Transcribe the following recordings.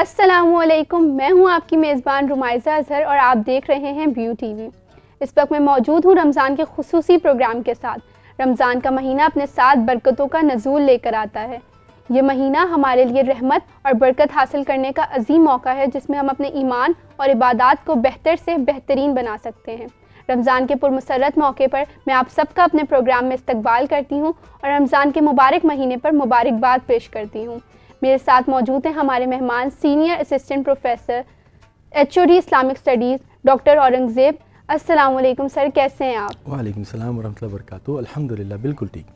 السلام علیکم، میں ہوں آپ کی میزبان رمائزہ اظہر اور آپ دیکھ رہے ہیں بیو ٹی وی۔ اس وقت میں موجود ہوں رمضان کے خصوصی پروگرام کے ساتھ۔ رمضان کا مہینہ اپنے ساتھ برکتوں کا نزول لے کر آتا ہے۔ یہ مہینہ ہمارے لیے رحمت اور برکت حاصل کرنے کا عظیم موقع ہے، جس میں ہم اپنے ایمان اور عبادات کو بہتر سے بہترین بنا سکتے ہیں۔ رمضان کے پرمسرت موقع پر میں آپ سب کا اپنے پروگرام میں استقبال کرتی ہوں اور رمضان کے مبارک مہینے پر مبارکباد پیش کرتی ہوں۔ میرے ساتھ موجود ہیں ہمارے مہمان senior assistant professor HOD Islamic studies doctor Aurangzeb. السلام علیکم سر، کیسے ہیں آپ؟ وعلیکم السلام ورحمۃ اللہ وبرکاتہ۔ الحمدللہ بالکل ٹھیک۔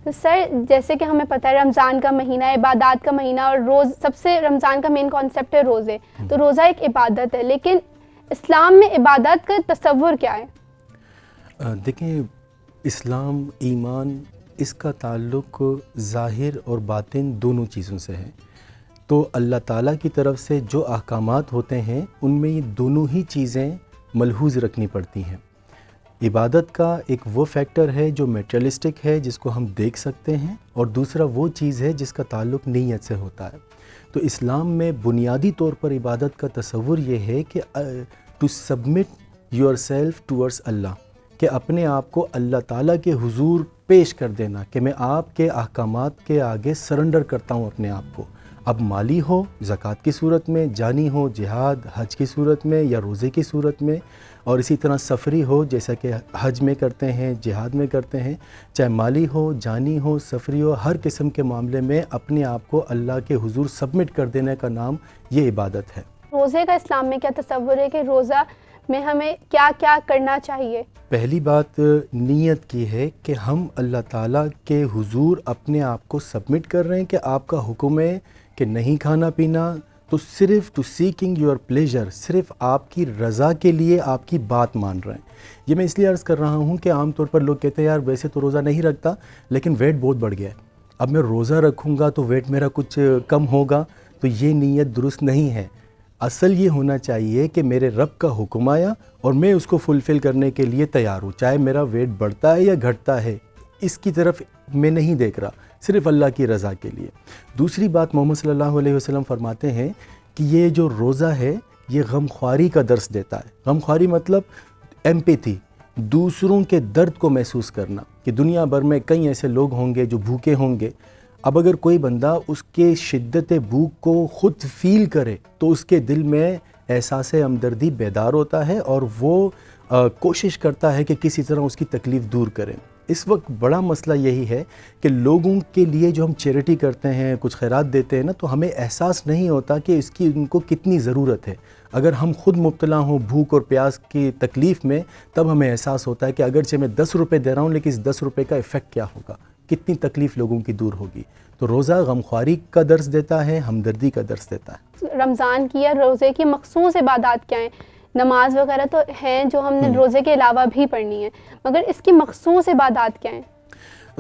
تو سر، جیسے کہ ہمیں پتہ ہے رمضان کا مہینہ عبادات کا مہینہ اور سب سے رمضان کا مین کانسیپٹ ہے روزے۔ تو روزہ ایک عبادت ہے، لیکن اسلام میں عبادت کا تصور کیا ہے؟ دیکھیں، اسلام، ایمان، اس کا تعلق ظاہر اور باطن دونوں چیزوں سے ہے۔ تو اللہ تعالیٰ کی طرف سے جو احکامات ہوتے ہیں ان میں یہ دونوں ہی چیزیں ملحوظ رکھنی پڑتی ہیں۔ عبادت کا ایک وہ فیکٹر ہے جو میٹریلسٹک ہے، جس کو ہم دیکھ سکتے ہیں، اور دوسرا وہ چیز ہے جس کا تعلق نیت سے ہوتا ہے۔ تو اسلام میں بنیادی طور پر عبادت کا تصور یہ ہے کہ to submit yourself towards اللہ، کہ اپنے آپ کو اللہ تعالیٰ کے حضور پیش کر دینا، کہ میں آپ کے احکامات کے آگے سرنڈر کرتا ہوں اپنے آپ کو۔ اب مالی ہو زکوٰۃ کی صورت میں، جانی ہو جہاد حج کی صورت میں یا روزے کی صورت میں، اور اسی طرح سفری ہو جیسا کہ حج میں کرتے ہیں، جہاد میں کرتے ہیں، چاہے مالی ہو، جانی ہو، سفری ہو، ہر قسم کے معاملے میں اپنے آپ کو اللہ کے حضور سبمٹ کر دینے کا نام یہ عبادت ہے۔ روزے کا اسلام میں کیا تصور ہے کہ روزہ میں ہمیں کیا کیا کرنا چاہیے؟ پہلی بات نیت کی ہے کہ ہم اللہ تعالیٰ کے حضور اپنے آپ کو سبمٹ کر رہے ہیں، کہ آپ کا حکم ہے کہ نہیں کھانا پینا، تو صرف ٹو سیکنگ یور پلیجر، صرف آپ کی رضا کے لیے آپ کی بات مان رہے ہیں۔ یہ میں اس لیے عرض کر رہا ہوں کہ عام طور پر لوگ کہتے ہیں یار ویسے تو روزہ نہیں رکھتا لیکن ویٹ بہت بڑھ گیا ہے، اب میں روزہ رکھوں گا تو ویٹ میرا کچھ کم ہوگا، تو یہ نیت درست نہیں ہے۔ اصل یہ ہونا چاہیے کہ میرے رب کا حکم آیا اور میں اس کو فلفل کرنے کے لیے تیار ہوں، چاہے میرا ویٹ بڑھتا ہے یا گھٹتا ہے، اس کی طرف میں نہیں دیکھ رہا، صرف اللہ کی رضا کے لیے۔ دوسری بات، محمد صلی اللہ علیہ وسلم فرماتے ہیں کہ یہ جو روزہ ہے یہ غمخواری کا درس دیتا ہے۔ غمخواری مطلب ایمپیتھی، دوسروں کے درد کو محسوس کرنا، کہ دنیا بھر میں کئی ایسے لوگ ہوں گے جو بھوکے ہوں گے۔ اب اگر کوئی بندہ اس کے شدت بھوک کو خود فیل کرے تو اس کے دل میں احساس ہمدردی بیدار ہوتا ہے اور وہ کوشش کرتا ہے کہ کسی طرح اس کی تکلیف دور کرے۔ اس وقت بڑا مسئلہ یہی ہے کہ لوگوں کے لیے جو ہم چیریٹی کرتے ہیں، کچھ خیرات دیتے ہیں نا، تو ہمیں احساس نہیں ہوتا کہ اس کی ان کو کتنی ضرورت ہے۔ اگر ہم خود مبتلا ہوں بھوک اور پیاس کی تکلیف میں، تب ہمیں احساس ہوتا ہے کہ اگرچہ میں 10 روپے دے رہا ہوں لیکن اس 10 روپے کا ایفیکٹ کیا ہوگا، کتنی تکلیف لوگوں کی دور ہوگی۔ تو روزہ غمخواری کا درس دیتا ہے، ہمدردی کا درس دیتا ہے۔ رمضان کی یا روزے کی مخصوص عبادات کیا ہیں؟ نماز وغیرہ تو ہیں جو ہم نے روزے کے علاوہ بھی پڑھنی ہے، مگر اس کی مخصوص عبادات کیا ہیں؟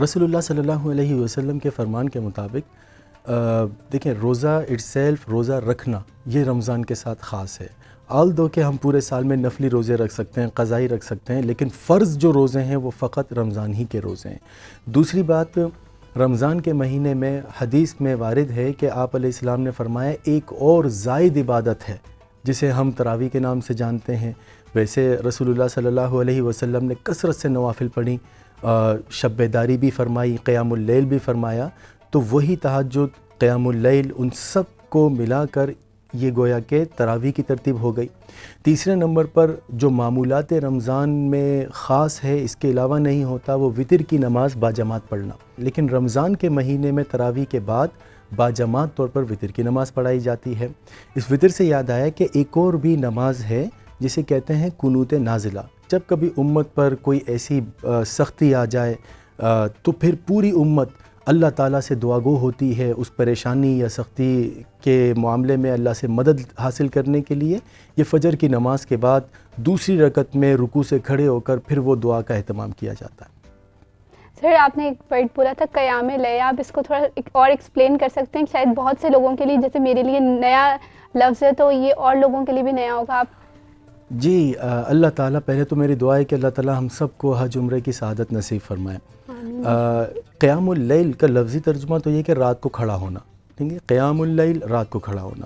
رسول اللہ صلی اللہ علیہ وسلم کے فرمان کے مطابق دیکھیں، روزہ اٹسیلف، روزہ رکھنا یہ رمضان کے ساتھ خاص ہے۔ آلدو کہ ہم پورے سال میں نفلی روزے رکھ سکتے ہیں، قضائی رکھ سکتے ہیں، لیکن فرض جو روزے ہیں وہ فقط رمضان ہی کے روزے ہیں۔ دوسری بات، رمضان کے مہینے میں حدیث میں وارد ہے کہ آپ علیہ السلام نے فرمایا ایک اور زائد عبادت ہے جسے ہم تراویح کے نام سے جانتے ہیں۔ ویسے رسول اللہ صلی اللہ علیہ وسلم نے کثرت سے نوافل پڑھی، شب بیداری بھی فرمائی، قیام اللیل بھی فرمایا، تو وہی تہجد، قیام اللیل، ان سب کو ملا کر یہ گویا کہ تراویح کی ترتیب ہو گئی۔ تیسرے نمبر پر جو معمولات رمضان میں خاص ہے، اس کے علاوہ نہیں ہوتا، وہ وتر کی نماز باجماعت پڑھنا۔ لیکن رمضان کے مہینے میں تراویح کے بعد باجماعت طور پر وتر کی نماز پڑھائی جاتی ہے۔ اس وتر سے یاد آیا کہ ایک اور بھی نماز ہے جسے کہتے ہیں قنوت نازلہ۔ جب کبھی امت پر کوئی ایسی سختی آ جائے تو پھر پوری امت اللہ تعالیٰ سے دعا گو ہوتی ہے اس پریشانی یا سختی کے معاملے میں اللہ سے مدد حاصل کرنے کے لیے۔ یہ فجر کی نماز کے بعد دوسری رکعت میں رکوع سے کھڑے ہو کر پھر وہ دعا کا اہتمام کیا جاتا ہے۔ سر، آپ نے ایک ورڈ بولا تھا قیام لیل، آپ اس کو تھوڑا اور ایکسپلین کر سکتے ہیں؟ شاید بہت سے لوگوں کے لیے، جیسے میرے لیے نیا لفظ ہے تو یہ اور لوگوں کے لیے بھی نیا ہوگا۔ آپ جی، اللہ تعالیٰ، پہلے تو میری دعا ہے کہ اللہ تعالیٰ ہم سب کو حج عمرے کی سعادت نصیب فرمائے۔ قیام اللیل کا لفظی ترجمہ تو یہ کہ رات کو کھڑا ہونا، ٹھیک ہے، قیام اللیل رات کو کھڑا ہونا۔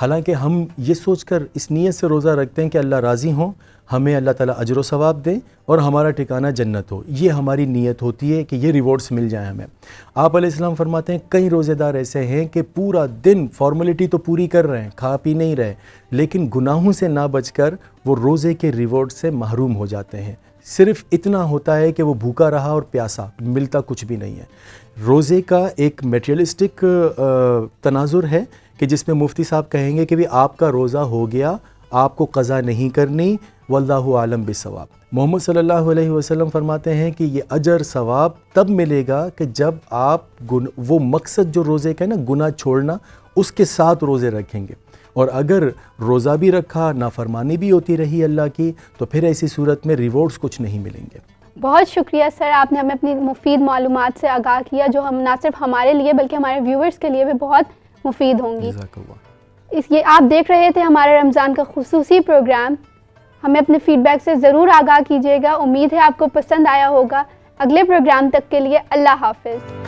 حالانکہ ہم یہ سوچ کر اس نیت سے روزہ رکھتے ہیں کہ اللہ راضی ہوں، ہمیں اللہ تعالیٰ اجر و ثواب دیں اور ہمارا ٹھکانہ جنت ہو، یہ ہماری نیت ہوتی ہے کہ یہ ریوارڈز مل جائیں ہمیں۔ آپ علیہ السلام فرماتے ہیں کئی روزے دار ایسے ہیں کہ پورا دن فارمیلٹی تو پوری کر رہے ہیں، کھا پی نہیں رہے، لیکن گناہوں سے نہ بچ کر وہ روزے کے ریوارڈ سے محروم ہو جاتے ہیں۔ صرف اتنا ہوتا ہے کہ وہ بھوکا رہا اور پیاسا، ملتا کچھ بھی نہیں ہے۔ روزے کا ایک میٹیریلسٹک تناظر ہے کہ جس میں مفتی صاحب کہیں گے کہ بھی آپ کا روزہ ہو گیا، آپ کو قضا نہیں کرنی، واللہ عالم بالصواب۔ محمد صلی اللہ علیہ وسلم فرماتے ہیں کہ یہ اجر ثواب تب ملے گا کہ جب آپ وہ مقصد جو روزے کا ہے نا، گناہ چھوڑنا، اس کے ساتھ روزے رکھیں گے، اور اگر روزہ بھی رکھا، نافرمانی بھی ہوتی رہی اللہ کی، تو پھر ایسی صورت میں ریوارڈز کچھ نہیں ملیں گے۔ بہت شکریہ سر، آپ نے ہمیں اپنی مفید معلومات سے آگاہ کیا جو ہم نہ صرف ہمارے لیے بلکہ ہمارے ویورز کے لیے بھی بہت مفید ہوں گی۔ جزاک اللہ۔ یہ آپ دیکھ رہے تھے ہمارے رمضان کا خصوصی پروگرام۔ ہمیں اپنے فیڈ بیک سے ضرور آگاہ کیجیے گا، امید ہے آپ کو پسند آیا ہوگا۔ اگلے پروگرام تک کے لیے اللہ حافظ۔